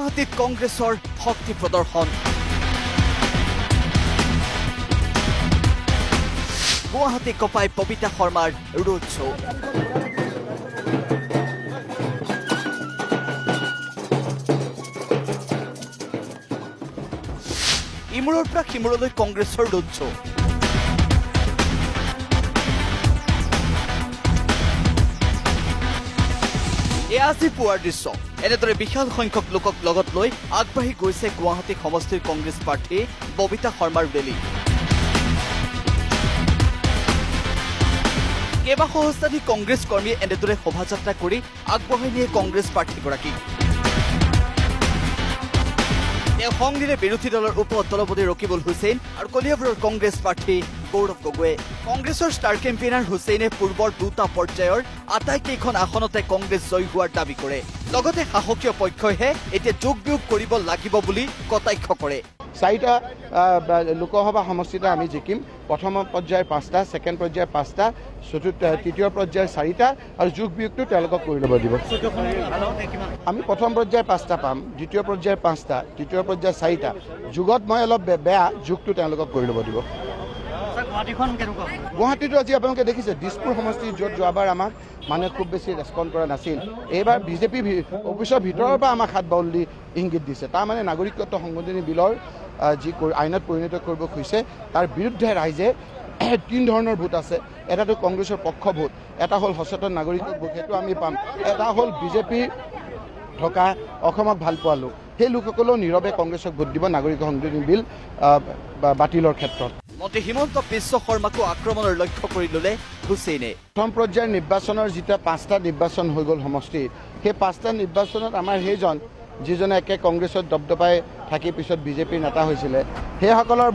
গুৱাহাটীত কংগ্ৰেছৰ শক্তি প্ৰদৰ্শন গুৱাহাটী কপাই ববিতা শৰ্মাৰ ৰোড শ্ব' ইমূৰৰ পৰা সিমূৰলৈ কংগ্ৰেছৰ ৰোড শ্ব' আজি পুৱাৰ দৃশ্য এনেদৰে বিশাল সংখ্যক লোকক লগত লৈ আগবাঢ়ি গৈছে গুৱাহাটী সমষ্টিৰ কংগ্ৰেছ প্ৰাৰ্থী ববিতা শৰ্মাৰ ৰেলী কেইবা সহস্ৰাধিক কংগ্ৰেছ কৰ্মীয়ে এনেদৰে শোভাযাত্ৰা কৰি আগবঢ়াই নিয়ে কংগ্ৰেছ প্ৰাৰ্থীগৰাকীক সংগীৰে বিৰোধী দলৰ উপ দলপতি ৰকিবুল হুছেইন আৰু কলিয়াবৰৰ কংগ্ৰেছ প্ৰাৰ্থী গৌৰৱ গগৈয়ে কংগ্ৰেছৰ ষ্টাৰ কেম্পেইনাৰ হুছেইনে পূৰ্বৰ দুটা পৰ্যায়ৰ আটাইকেইখন আসনতে কংগ্ৰেছ জয়ী হোৱাৰ দাবী কৰে লগতে শাসকীয় পক্ষইহে এতিয়া যোগ বিয়োগ কৰিব লাগিব বুলি কটাক্ষ কৰে চাৰিটা লোকসভা সমষ্টিতে আমি জিকিম প্ৰথম পৰ্যায়ৰ 5টা ছেকেণ্ড পৰ্যায়ৰ 5টা তৃতীয় পৰ্যায়ৰ 4টা আৰু যোগ বিয়োগটো তেওঁলোকক কৰি ল'ব দিব আমি প্ৰথম পৰ্যায়ৰ 5টা পাম দ্বিতীয় পৰ্যায়ৰ 5টা তৃতীয় পৰ্যায়ৰ 4টা যোগত মই অলপ বেয়া যোগটো তেওঁলোকক কৰি ল'ব দিব গুৱাহাটীতো আজি আপোনালোকে দেখিছে দিছপুৰ সমষ্টি য'ত যোৱাবাৰ আমাক মানুহে খুব বেছি ৰেছপণ্ড কৰা নাছিল এইবাৰ বিজেপি অফিচৰ ভিতৰৰ পৰা আমাক হাত বাউল দি ইংগিত দিছে তাৰমানে নাগৰিকত্ব সংশোধনী বিলৰ যি আইনত পৰিণত কৰিব খুজিছে তাৰ বিৰুদ্ধে ৰাইজে 3 ধৰণৰ ভোট আছে এটাটো কংগ্ৰেছৰ পক্ষ ভোট এটা হ'ল সচেতন নাগৰিকৰ ভোট সেইটো আমি পাম এটা হ'ল বিজেপি থকা অসমক ভাল পোৱা লোক সেই লোকসকলেও নীৰৱে কংগ্ৰেছক ভোট দিব নাগৰিক সংশোধনী বিল বাতিলৰ ক্ষেত্ৰত মন্ত্ৰী হিমন্ত বিশ্ব শৰ্মাকো আক্ৰমণৰ লক্ষ্য কৰি ল'লে হুছেইনে প্ৰথম পৰ্যায়ৰ নিৰ্বাচনৰ যেতিয়া 5টা নিৰ্বাচন হৈ গ'ল সমষ্টিত সেই 5টা নিৰ্বাচনত আমাৰ সেইজন যিজনে একে কংগ্ৰেছত দবদবাই থাকি পিছত বিজেপিৰ নেতা হৈছিলে সেইসকলৰ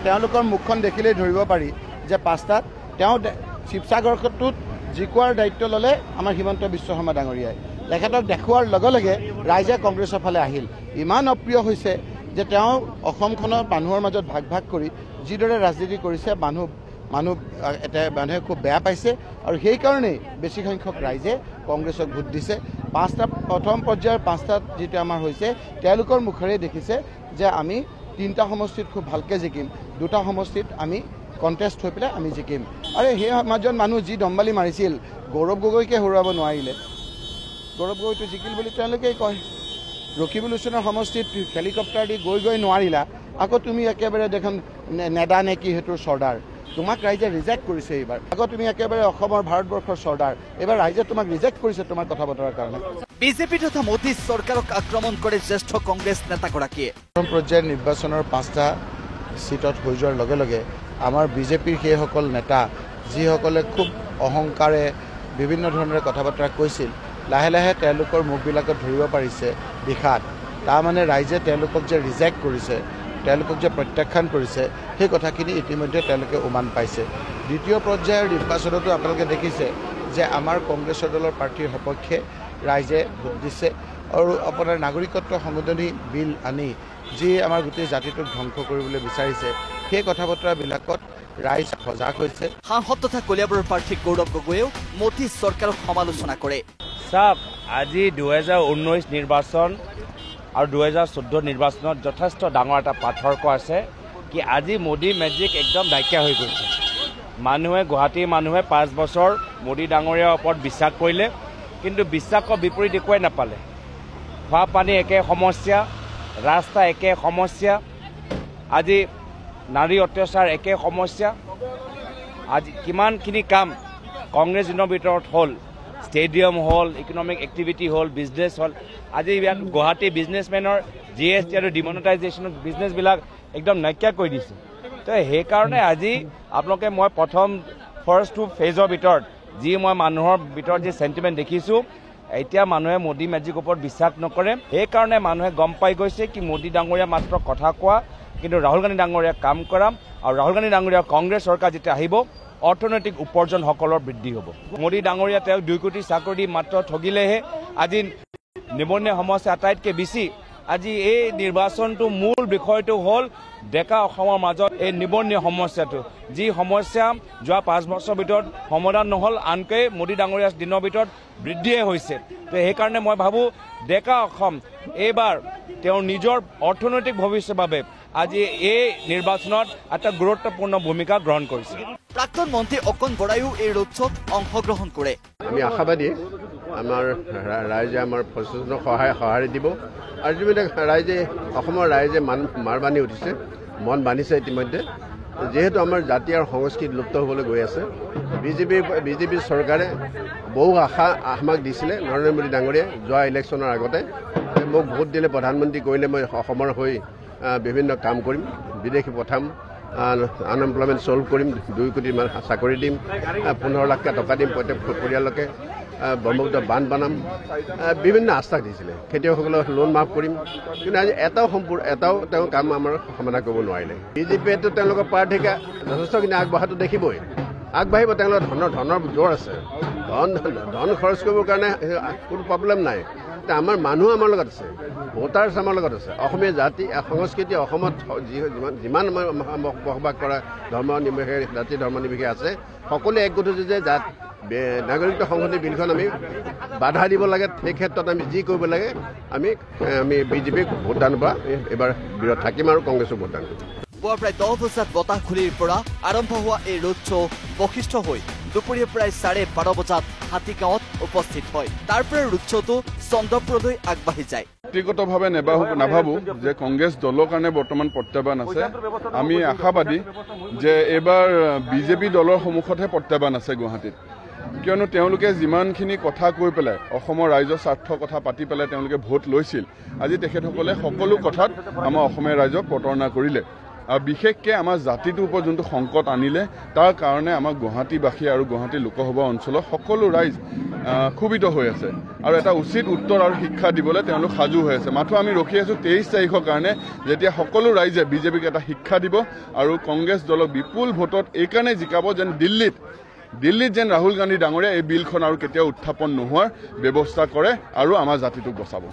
তেওঁলোকৰ মুখখন দেখিলেই ধৰিব পাৰি যে 5টাত তেওঁ শিৱসাগৰটোত জিকোৱাৰ দায়িত্ব ল'লে আমাৰ হিমন্ত বিশ্ব শৰ্মা ডাঙৰীয়াই তেখেতক দেখুৱাৰ লগে লগে ৰাইজে কংগ্ৰেছৰ ফালে আহিল ইমান অপ্ৰিয় হৈছে যে তেওঁ অসমখনৰ মানুহৰ মাজত ভাগ ভাগ কৰি যিদৰে ৰাজনীতি কৰিছে মানুহে খুব বেয়া পাইছে আৰু সেইকাৰণেই বেছি সংখ্যক ৰাইজে কংগ্ৰেছক ভোট দিছে প্ৰথম পৰ্যায়ৰ 5টাত যিটো আমাৰ হৈছে তেওঁলোকৰ মুখেৰে দেখিছে যে আমি 3টা সমষ্টিত খুব ভালকৈ জিকিম 2টা সমষ্টিত আমি কণ্টেষ্ট হৈ পেলাই আমি জিকিম আৰু সেই মাজত মানুহ যি দম্বালি মাৰিছিল গৌৰৱ গগৈকে হৰুৱাব নোৱাৰিলে গৌৰৱ গগৈটো জিকিল বুলি তেওঁলোকেই কয় ৰকিবুল হুছেইনৰ সমষ্টিত হেলিকপ্টাৰ দি গৈ নোৱাৰিলা আকৌ তুমি একেবাৰে দেখোন নেদা নে কি সেইটোৰ চৰ্দাৰ তোমাক ৰাইজে ৰিজেক্ট কৰিছে এইবাৰ আকৌ তুমি একেবাৰে অসমৰ ভাৰতবৰ্ষৰ চৰ্দাৰ এইবাৰ ৰাইজে তোমাক ৰিজেক্ট কৰিছে তোমাৰ কথা বতৰাৰ কাৰণে বিজেপি তথা মোদী চৰকাৰক আক্ৰমণ কৰে জ্যেষ্ঠ কংগ্ৰেছ নেতাগৰাকীয়ে প্ৰথম পৰ্যায়ৰ নিৰ্বাচনৰ 5টা সিটত হৈ যোৱাৰ লগে লগে আমাৰ বিজেপিৰ সেইসকল নেতা যিসকলে খুব অহংকাৰে বিভিন্ন ধৰণেৰে কথা বতৰা কৈছিল লাহে লাহে তেওঁলোকৰ মুখবিলাকত ধৰিব পাৰিছে দিশাত তাৰমানে ৰাইজে তেওঁলোকক যে ৰিজেক্ট কৰিছে তেওঁলোকক যে প্ৰত্যাখ্যান কৰিছে সেই কথাখিনি ইতিমধ্যে তেওঁলোকে উমান পাইছে দ্বিতীয় পৰ্যায়ৰ নিৰ্বাচনতো আপোনালোকে দেখিছে যে আমাৰ কংগ্ৰেছৰ দলৰ প্ৰাৰ্থীৰ সপক্ষে ৰাইজে ভোট দিছে আৰু আপোনাৰ নাগৰিকত্ব সংশোধনী বিল আনি যি আমাৰ গোটেই জাতিটোক ধ্বংস কৰিবলৈ বিচাৰিছে সেই কথা বতৰাবিলাকত ৰাইজ সজাগ হৈছে সাংসদ তথা কলিয়াবৰৰ প্ৰাৰ্থী গৌৰৱ গগৈয়েও মোদী চৰকাৰক সমালোচনা কৰে চাওক আজি 2019 নিৰ্বাচন আৰু 2014 নিৰ্বাচনত যথেষ্ট ডাঙৰ এটা পাৰ্থক্য আছে কি আজি মোদী মেজিক একদম নাইকিয়া হৈ গৈছে মানুহে গুৱাহাটীৰ মানুহে 5 বছৰ মোদী ডাঙৰীয়াৰ ওপৰত বিশ্বাস কৰিলে কিন্তু বিশ্বাসৰ বিপৰীত একোৱে নাপালে খোৱা পানী একে সমস্যা ৰাস্তা একে সমস্যা আজি নাৰী অত্যাচাৰ একে সমস্যা আজি কিমানখিনি কাম কংগ্ৰেছ দিনৰ ভিতৰত হ'ল ষ্টেডিয়াম হ'ল ইকনমিক এক্টিভিটি হ'ল বিজনেছ হ'ল আজি ইয়াত গুৱাহাটী বিজনেছমেনৰ GST আৰু ডিমনিটাইজেশ্যন বিজনেছবিলাক একদম নাইকিয়া কৰি দিছে তো সেইকাৰণে আজি আপোনালোকে মই প্ৰথম ফাৰ্ষ্ট টু ফেজৰ ভিতৰত যি মই মানুহৰ ভিতৰত যি সেন্টিমেন্ট দেখিছোঁ এতিয়া মানুহে মোদী মেজিক ওপৰত বিশ্বাস নকৰে সেইকাৰণে মানুহে গম পাই গৈছে কি মোদী ডাঙৰীয়া মাত্ৰ কথা কোৱা কিন্তু ৰাহুল গান্ধী ডাঙৰীয়া কাম কৰা আৰু ৰাহুল গান্ধী ডাঙৰীয়া কংগ্ৰেছ চৰকাৰ যেতিয়া আহিব অৰ্থনৈতিক উপাৰ্জন সকলৰ বৃদ্ধি হ'ব মোদী ডাঙৰীয়া তেওঁক 2 কোটি চাকৰি দি মাত্ৰ ঠগিলেহে আজি নিবনুৱা সমস্যা আটাইতকৈ বেছি আজি এই নিৰ্বাচনটো মূল বিষয়টো হ'ল ডেকা অসমৰ মাজত এই নিবনুৱা সমস্যাটো, যি সমস্যা যোৱা 5 বছৰৰ ভিতৰত সমাধান নহ'ল, আনকি মোদী ডাঙৰীয়াৰ দিনৰ ভিতৰত বৃদ্ধিয়ে হৈছে। তো সেইকাৰণে মই ভাবোঁ ডেকা অসম এইবাৰ তেওঁৰ নিজৰ অৰ্থনৈতিক ভৱিষ্যতৰ বাবে আজি এই নিৰ্বাচনত এটা গুৰুত্বপূৰ্ণ ভূমিকা গ্ৰহণ কৰিছে। প্ৰাক্তন মন্ত্ৰী অকণ বৰায়ো এই ৰোড শ্ব'ত অংশগ্ৰহণ কৰে। আমি আশাবাদী আমাৰ ৰাইজে আমাৰ প্ৰশাসনক সঁহাৰি দিব আৰু ইতিমধ্যে অসমৰ ৰাইজে মাৰ বান্ধি উঠিছে, মন বান্ধিছে ইতিমধ্যে। যিহেতু আমাৰ জাতি আৰু সংস্কৃতি লুপ্ত হ'বলৈ গৈ আছে, বিজেপি চৰকাৰে বহু আশা আমাক দিছিলে। নৰেন্দ্ৰ মোদী ডাঙৰীয়াই যোৱা ইলেকশ্যনৰ আগতে মোক ভোট দিলে প্ৰধানমন্ত্ৰী কৰিলে মই অসমৰ হৈ বিভিন্ন কাম কৰিম, বিদেশী পঠাম, আনএমপ্লয়মেণ্ট ছল্ভ কৰিম, 2 কোটিমান চাকৰি দিম, 15 লাখ টকা দিম প্ৰত্যেক পৰিয়ালকে, ব্ৰহ্মপুত্ৰ বান্ধ বনাম, বিভিন্ন আশ্বাস দিছিলে। খেতিয়কসকলক লোন মাফ কৰিম, কিন্তু আজি এটাও তেওঁ কাম আমাৰ সমাধান কৰিব নোৱাৰিলে। বিজেপিয়েতো তেওঁলোকৰ প্ৰাৰ্থীকে যথেষ্টখিনি আগবঢ়াটো দেখিবই, আগবাঢ়িব। তেওঁলোকৰ ধনৰ জোৰ আছে, ধন খৰচ কৰিবৰ কাৰণে কোনো প্ৰব্লেম নাই। আমাৰ মানুহ আমাৰ লগত আছে, ভোটাৰ্ছ আমাৰ লগত আছে। অসমীয়া জাতি সংস্কৃতি অসমত যিমান বসবাস কৰা ধৰ্ম নিৰ্বিশেষে জাতি ধৰ্ম নিৰ্বিশেষে আছে, সকলোৱে একগোট হৈছে যে নাগৰিকত্ব সংশোধনী বিলখন আমি বাধা দিব লাগে। সেই ক্ষেত্ৰত আমি যি কৰিব লাগে আমি বিজেপিক ভোটদানৰ পৰা এইবাৰ বিৰত থাকিম আৰু কংগ্ৰেছক ভোটদান কৰিম। পুৱা প্ৰায় 10 বজাত বতাহখুলিৰ পৰা আৰম্ভ হোৱা এই ৰোড শ্ব' বশিষ্ঠ হৈ দুপৰীয়া প্ৰায় 12:30 বজাত হাতীগাঁৱত উপস্থিত হয়। তাৰ পৰা ৰোড শ্ব'টো চন্দ্ৰপুৰলৈ আগবাঢ়ি যায়। ব্যক্তিগতভাৱে নাভাবোঁ যে কংগ্ৰেছ দলৰ কাৰণে বৰ্তমান প্ৰত্যাহ্বান আছে। আমি আশাবাদী যে এইবাৰ বিজেপি দলৰ সন্মুখতহে প্ৰত্যাহ্বান আছে গুৱাহাটীত, কিয়নো তেওঁলোকে যিমানখিনি কথা কৈ পেলাই অসমৰ ৰাইজৰ স্বাৰ্থৰ কথা পাতি পেলাই তেওঁলোকে ভোট লৈছিল, আজি তেখেতসকলে সকলো কথাত আমাৰ অসমীয়া ৰাইজক প্ৰতাৰণা কৰিলে। আৰু বিশেষকৈ আমাৰ জাতিটোৰ ওপৰত যোনটো সংকট আনিলে, তাৰ কাৰণে আমাৰ গুৱাহাটীবাসী আৰু গুৱাহাটী লোকসভা অঞ্চলৰ সকলো ৰাইজ ক্ষোভিত হৈ আছে আৰু এটা উচিত উত্তৰ আৰু শিক্ষা দিবলৈ তেওঁলোক সাজু হৈ আছে। মাথো আমি ৰখি আছোঁ 23 তাৰিখৰ কাৰণে, যেতিয়া সকলো ৰাইজে বিজেপিক এটা শিক্ষা দিব আৰু কংগ্ৰেছ দলক বিপুল ভোটত এইকাৰণে জিকাব যেন দিল্লীত যেন ৰাহুল গান্ধী ডাঙৰীয়া এই বিলখন আৰু কেতিয়াও উত্থাপন নোহোৱাৰ ব্যৱস্থা কৰে আৰু আমাৰ জাতিটোক বচাব।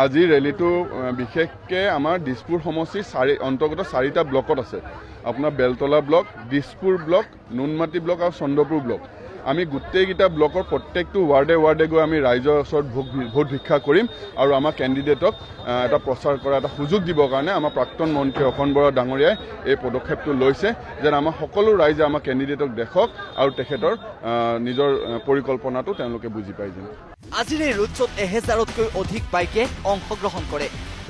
আজি ৰেলীটো বিশেষকৈ আমাৰ দিছপুৰ সমষ্টিৰ অন্তৰ্গত 4টা ব্লকত আছে। আপোনাৰ Beltola block, Dispur block, Noonmati block আৰু চন্দ্ৰপুৰ ব্লক। আমি গোটেইকেইটা ব্লকৰ প্ৰত্যেকটো ৱাৰ্ডে গৈ আমি ৰাইজৰ ওচৰত ভোট ভিক্ষা কৰিম আৰু আমাৰ কেণ্ডিডেটক এটা প্ৰচাৰ কৰা এটা সুযোগ দিবৰ কাৰণে আমাৰ প্ৰাক্তন মন্ত্ৰী অকণ বৰা ডাঙৰীয়াই এই পদক্ষেপটো লৈছে, যেন আমাৰ সকলো ৰাইজে আমাৰ কেণ্ডিডেটক দেখক আৰু তেখেতৰ নিজৰ পৰিকল্পনাটো তেওঁলোকে বুজি পাই যেন। আজিৰ এই ৰোড শ্ব'ত 1000তকৈ অধিক বাইকে অংশগ্ৰহণ কৰে।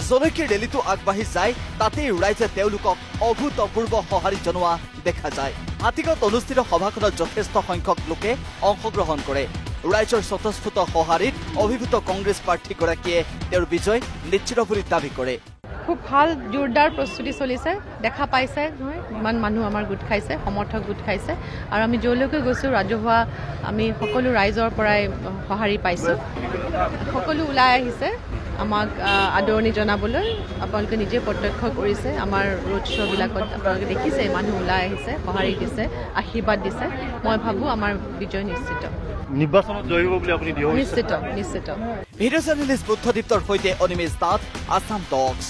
যলৈকে ৰেলীটো আগবাঢ়ি যায় তাতেই ৰাইজে তেওঁলোকক অভূতপূৰ্ব সঁহাৰি জনোৱা দেখা যায়। হাতীগাঁৱত অনুষ্ঠিত সভাখনত যথেষ্ট সংখ্যক লোকে অংশগ্ৰহণ কৰে। ৰাইজৰ স্বতঃস্ফূৰ্ত সঁহাৰিত অভিভূত কংগ্ৰেছ প্ৰাৰ্থীগৰাকীয়ে তেওঁৰ বিজয় নিশ্চিত বুলি দাবী কৰে। খুব ভাল জোৰদাৰ প্ৰস্তুতি চলিছে, দেখা পাইছে নহয়, ইমান মানুহ আমাৰ গোট খাইছে, সমৰ্থক গোট খাইছে আৰু আমি যলৈকে গৈছোঁ ৰাজহুৱা আমি সকলো ৰাইজৰ পৰাই সঁহাৰি পাইছোঁ। সকলো ওলাই আহিছে আমাক আদৰণি জনাবলৈ। আপোনালোকে নিজে প্ৰত্যক্ষ কৰিছে, আমাৰ ৰোড শ্ব'বিলাকত আপোনালোকে দেখিছে মানুহ ওলাই আহিছে, সঁহাৰি দিছে, আশীৰ্বাদ দিছে। মই ভাবোঁ আমাৰ বিজয় নিশ্চিত। নিৰ্বাচনত জয়ী হ'ব বুলি আপুনি নিশ্চিত। ভিডিঅ' জাৰ্নেলিষ্ট বুদ্ধদীপ্তৰ সৈতে অনিমেশ দাস, আছাম টক্স।